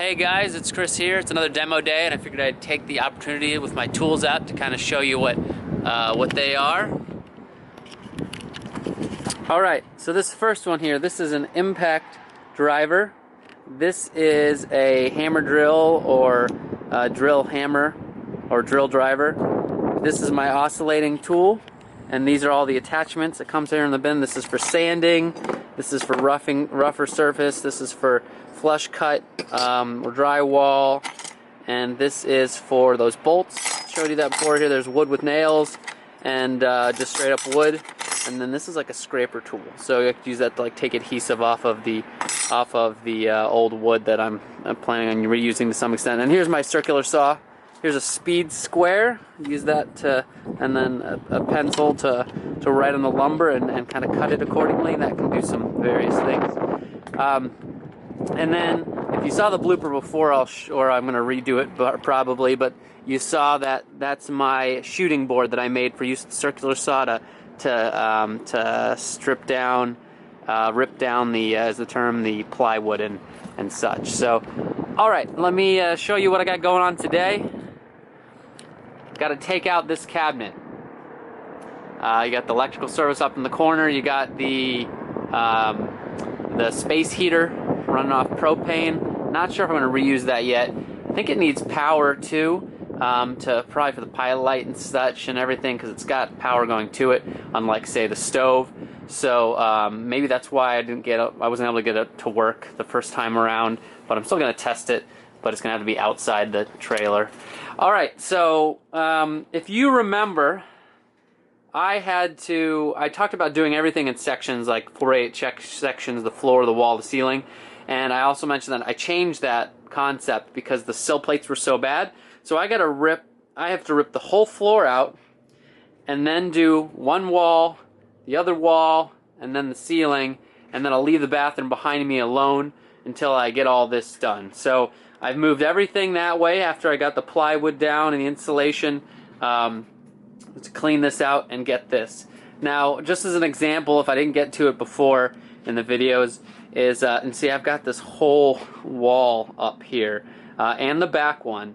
Hey guys, it's Chris here. It's another demo day, and I figured I'd take the opportunity with my tools out to kind of show you what they are. All right, so this first one here, this is an impact driver. This is a hammer drill or drill hammer or drill driver. This is my oscillating tool, and these are all the attachments that comes here in the bin. This is for sanding. This is for rougher surface. This is for flush cut or drywall, and this is for those bolts. Showed you that before. Here there's wood with nails and just straight up wood, and then this is like a scraper tool, so you have to use that to like take adhesive off of the old wood that I'm planning on reusing to some extent. And here's my circular saw. Here's a speed square. Use that to, and then a pencil to write on the lumber and kind of cut it accordingly. That can do some various things. And then, if you saw the blooper before, I'm going to redo it probably, but you saw that's my shooting board that I made for use of the circular saw to strip down, rip down the plywood and such. So, all right, let me show you what I got going on today. Got to take out this cabinet. You got the electrical service up in the corner. You got the space heater running off propane. Not sure if I'm going to reuse that yet. I think it needs power too, probably for the pilot light and such and everything, because it's got power going to it, unlike say the stove. So maybe that's why I wasn't able to get it to work the first time around. But I'm still going to test it. But it's going to have to be outside the trailer. All right. So if you remember, I talked about doing everything in sections, like 4/8 sections, the floor, the wall, the ceiling. And I also mentioned that I changed that concept because the sill plates were so bad. So I have to rip the whole floor out and then do one wall, the other wall, and then the ceiling, and then I'll leave the bathroom behind me alone until I get all this done. So I've moved everything that way after I got the plywood down and the insulation to clean this out and get this. Now, just as an example, if I didn't get to it before in the videos, and see, I've got this whole wall up here and the back one,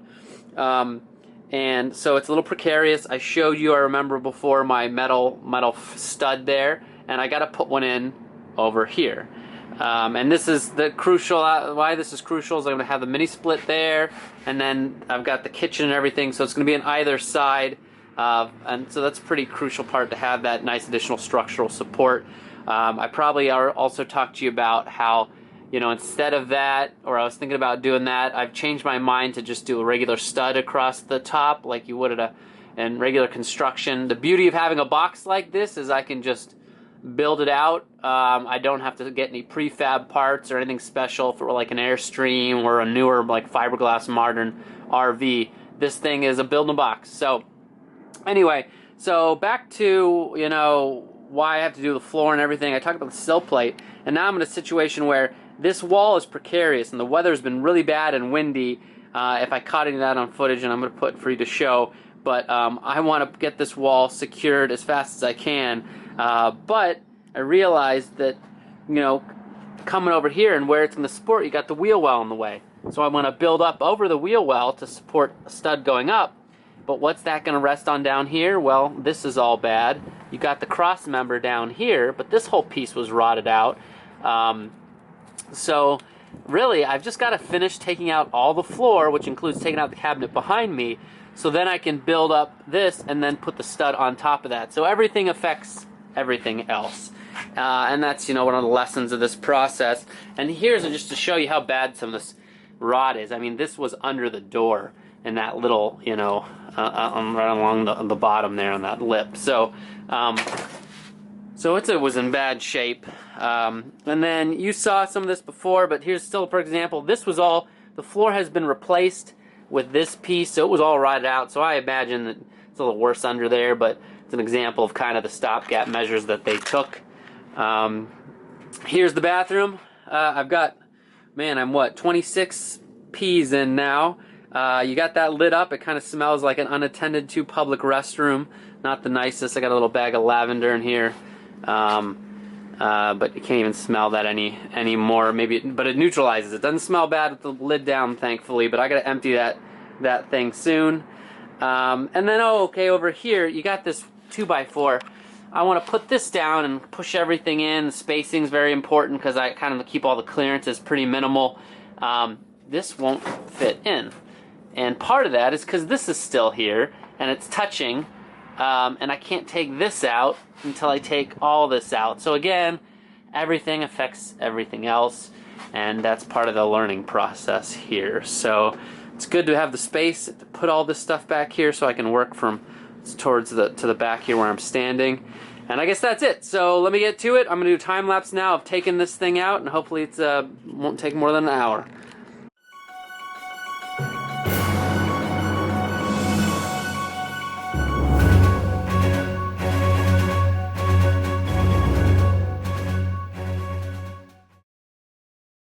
and so it's a little precarious. I showed you, I remember before, my metal stud there, and I got to put one in over here. And this is the crucial, why this is crucial is I'm going to have the mini split there, and then I've got the kitchen and everything, so it's going to be on either side, and so that's a pretty crucial part to have that nice additional structural support. I probably also talked to you about how, instead of that, or I was thinking about doing that, I've changed my mind to just do a regular stud across the top like you would in regular construction. The beauty of having a box like this is I can just build it out. I don't have to get any prefab parts or anything special for like an Airstream or a newer like fiberglass modern RV. This thing is a build in a box. So anyway, so back to, why I have to do the floor and everything. I talked about the sill plate, and now I'm in a situation where this wall is precarious and the weather's been really bad and windy. If I caught any of that on footage, and I'm going to put for you to show, but I want to get this wall secured as fast as I can. But I realized that, coming over here and where it's going to support, you got the wheel well in the way. So I want to build up over the wheel well to support a stud going up. But what's that going to rest on down here? Well, this is all bad. You got the cross member down here, but this whole piece was rotted out. So really, I've just got to finish taking out all the floor, which includes taking out the cabinet behind me, so then I can build up this and then put the stud on top of that. So everything affects everything else. And that's, one of the lessons of this process. And here's just to show you how bad some of this rot is. I mean, this was under the door in that little, right along the bottom there on that lip. So, it was in bad shape. And then you saw some of this before, but here's still, for example, this was all, the floor has been replaced with this piece, so it was all rotted out. So I imagine that it's a little worse under there, but it's an example of kind of the stopgap measures that they took. Here's the bathroom. I've got, I'm 26 P's in now. You got that lit up. It kind of smells like an unattended to public restroom. Not the nicest. I got a little bag of lavender in here. but you can't even smell that anymore. Maybe, but it neutralizes. It doesn't smell bad with the lid down, thankfully. But I gotta empty that thing soon. And then, oh, okay, over here you got this 2x4. I want to put this down and push everything in. The spacing's very important because I kind of keep all the clearances pretty minimal. This won't fit in, and part of that is because this is still here and it's touching, and I can't take this out until I take all this out. So again, everything affects everything else, and that's part of the learning process here. So it's good to have the space to put all this stuff back here so I can work from towards to the back here where I'm standing. And I guess that's it. So let me get to it. I'm gonna do a time lapse now of taking this thing out, and hopefully it won't take more than an hour.